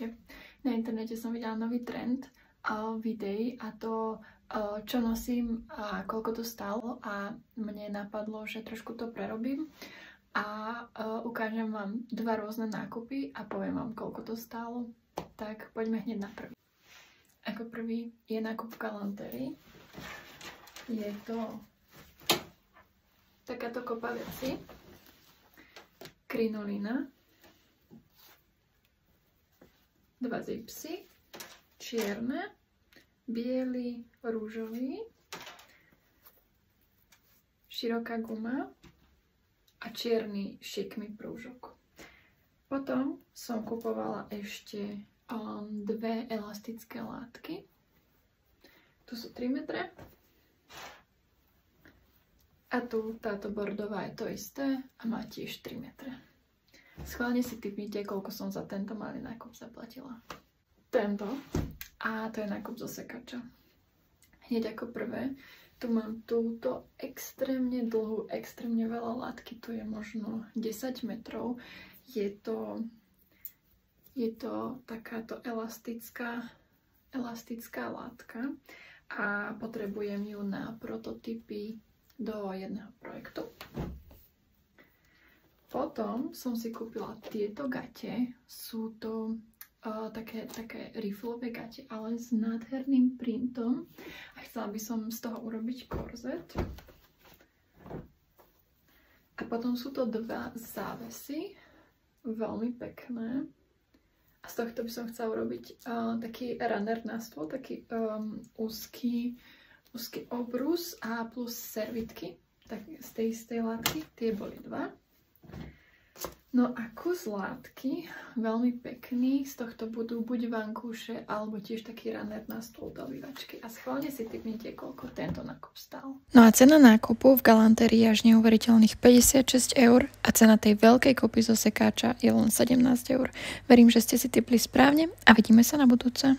Ahojte. Na internete som videla nový trend videí a to, čo nosím a koľko to stálo, a mne napadlo, že trošku to prerobím a ukážem vám dva rôzne nákupy a poviem vám, koľko to stálo. Tak poďme hneď na prvý. Ako prvý je nákup v Galantérii. Je to takáto kopa veci. Krinolína. 2 zipsy, čierne, biely, rúžový, široká guma a čierny šikmý prúžok. Potom som kupovala ešte dve elastické látky. Tu sú 3 metre. A tu táto bordová je to isté a má tiež 3 metre. Schválne si tipnite, koľko som za tento malý nákup zaplatila. Tento. A to je nákup zo sekača. Hneď ako prvé, tu mám túto extrémne dlhú, extrémne veľa látky. Tu je možno 10 metrov. Je to takáto elastická látka a potrebujem ju na prototypy do jedného projektu. Potom som si kúpila tieto gate. Sú to také riflové gate, ale s nádherným printom. A chcela by som z toho urobiť korzet. A potom sú to dva závesy. Veľmi pekné. A z tohto by som chcela urobiť taký runner na stôl, taký úzky obrus a plus servitky. Tak z tej istej látky. Tie boli dva. No a kus látky, veľmi pekný, z tohto budú buď vankúše, alebo tiež taký runner na stôl do obývačky. A schválne si tipnite, koľko tento nákup stál. No a cena nákupu v Galantérii až neuveriteľných 56 € a cena tej veľkej kopy zo sekáča je len 17 €. Verím, že ste si tipli správne a vidíme sa na budúce.